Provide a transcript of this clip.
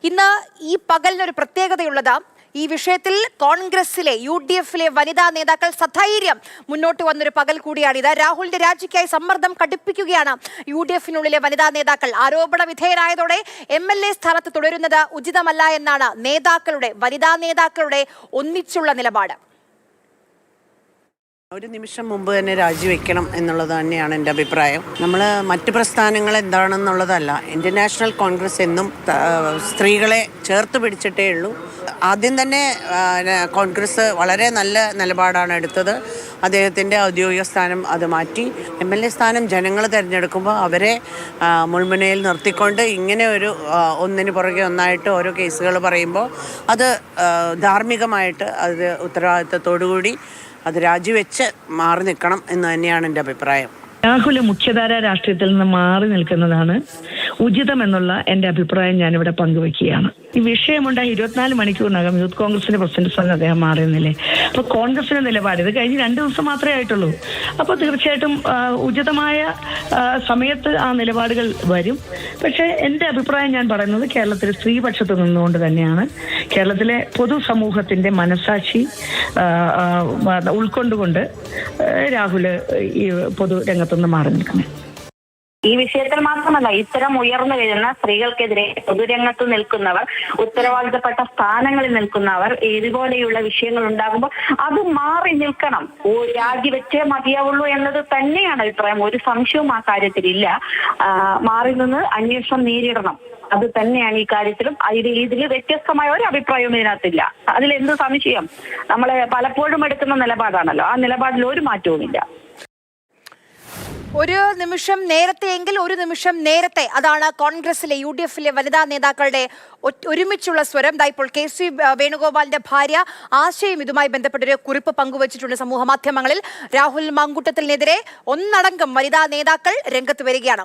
ഇന്ന് ഈ പകലിനൊരു പ്രത്യേകതയുള്ളത് ഈ വിഷയത്തിൽ കോൺഗ്രസിലെ UDF-ലെ വനിതാ നേതാക്കൾ സധൈര്യം മുന്നോട്ട് വന്നൊരു പകൽ കൂടിയാണിത്. രാഹുലിന്റെ രാജിക്കായി സമ്മർദ്ദം കടുപ്പിക്കുകയാണ് UDF-നുള്ളിലെ വനിതാ നേതാക്കൾ. ആരോപണ വിധേയരായതോടെ MLA സ്ഥാനത്ത് തുടരുന്നത് ഉചിതമല്ല എന്നാണ് വനിതാ നേതാക്കളുടെ ഒന്നിച്ചുള്ള നിലപാട്. ഒരു നിമിഷം മുമ്പ് തന്നെ രാജിവെക്കണം എന്നുള്ളത് തന്നെയാണ് എൻ്റെ അഭിപ്രായം. നമ്മൾ മറ്റ് പ്രസ്ഥാനങ്ങൾ എന്താണെന്നുള്ളതല്ല, ഇന്ത്യൻ നാഷണൽ കോൺഗ്രസ് എന്നും സ്ത്രീകളെ ചേർത്ത് പിടിച്ചിട്ടേ ഉള്ളൂ. ആദ്യം തന്നെ കോൺഗ്രസ് വളരെ നല്ല നിലപാടാണ് എടുത്തത്. അദ്ദേഹത്തിൻ്റെ ഔദ്യോഗിക സ്ഥാനം അത് മാറ്റി MLA സ്ഥാനം ജനങ്ങൾ തിരഞ്ഞെടുക്കുമ്പോൾ അവരെ മുൾമുനയിൽ നിർത്തിക്കൊണ്ട് ഇങ്ങനെ ഒരു ഒന്നിന് പുറകെ ഒന്നായിട്ട് ഓരോ കേസുകൾ പറയുമ്പോൾ അത് ധാർമ്മികമായിട്ട് അത് ഉത്തരവാദിത്തത്തോടുകൂടി അത് രാജിവെച്ച് മാറി നിൽക്കണം എന്ന് തന്നെയാണ് എൻ്റെ അഭിപ്രായം. രാഹുൽ മുഖ്യധാര രാഷ്ട്രീയത്തിൽ നിന്ന് മാറി നിൽക്കുന്നതാണ് ഉചിതമെന്നുള്ള എൻ്റെ അഭിപ്രായം ഞാനിവിടെ പങ്കുവെക്കുകയാണ്. ഈ വിഷയമുണ്ടായി 24 മണിക്കൂറിനകം യൂത്ത് കോൺഗ്രസിന്റെ പ്രസിഡന്റ് സ്ഥാനം അദ്ദേഹം മാറുന്നില്ലേ. അപ്പൊ കോൺഗ്രസിന്റെ നിലപാട് ഇത് കഴിഞ്ഞ് 2 ദിവസം മാത്രമേ ആയിട്ടുള്ളൂ. അപ്പോൾ തീർച്ചയായിട്ടും ഉചിതമായ സമയത്ത് ആ നിലപാടുകൾ വരും. പക്ഷേ എൻ്റെ അഭിപ്രായം ഞാൻ പറയുന്നത് കേരളത്തിൽ സ്ത്രീപക്ഷത്ത് നിന്നുകൊണ്ട് തന്നെയാണ്. കേരളത്തിലെ പൊതുസമൂഹത്തിന്റെ മനസാക്ഷി ഉൾക്കൊണ്ടുകൊണ്ട് രാഹുൽ ഈ പൊതുരംഗത്തുനിന്ന് മാറി നിൽക്കുന്നത്. ഈ വിഷയത്തിൽ മാത്രമല്ല, ഇത്തരം ഉയർന്നു വരുന്ന സ്ത്രീകൾക്കെതിരെ പൊതുരംഗത്ത് നിൽക്കുന്നവർ, ഉത്തരവാദിത്തപ്പെട്ട സ്ഥാനങ്ങളിൽ നിൽക്കുന്നവർ ഇതുപോലെയുള്ള വിഷയങ്ങൾ ഉണ്ടാകുമ്പോൾ അത് മാറി നിൽക്കണം. രാജിവെച്ചേ മതിയാവുള്ളൂ എന്നത് തന്നെയാണ് അഭിപ്രായം. ഒരു സംശയവും ആ കാര്യത്തിലില്ല. മാറി നിന്ന് അന്വേഷണം നേരിടണം. അത് തന്നെയാണ് ഈ കാര്യത്തിലും. ഇതിൽ വ്യത്യസ്തമായ ഒരു അഭിപ്രായവും ഇതിനകത്തില്ല. അതിലെന്ത് സംശയം? നമ്മളെ പലപ്പോഴും എടുക്കുന്ന നിലപാടാണല്ലോ. ആ നിലപാടിൽ ഒരു മാറ്റവുമില്ല. ഒരു നിമിഷം നേരത്തെയെങ്കിൽ ഒരു നിമിഷം നേരത്തെ, അതാണ് കോൺഗ്രസിലെ UDF-ലെ വനിതാ നേതാക്കളുടെ ഒരുമിച്ചുള്ള സ്വരം. ഇപ്പോൾ KC വേണുഗോപാലിന്റെ ഭാര്യ ആശയും ഇതുമായി ബന്ധപ്പെട്ടൊരു കുറിപ്പ് പങ്കുവച്ചിട്ടുണ്ട് സമൂഹ മാധ്യമങ്ങളിൽ. രാഹുൽ മാങ്കൂട്ടത്തിനെതിരെ ഒന്നടങ്കം വനിതാ നേതാക്കൾ രംഗത്ത് വരികയാണ്.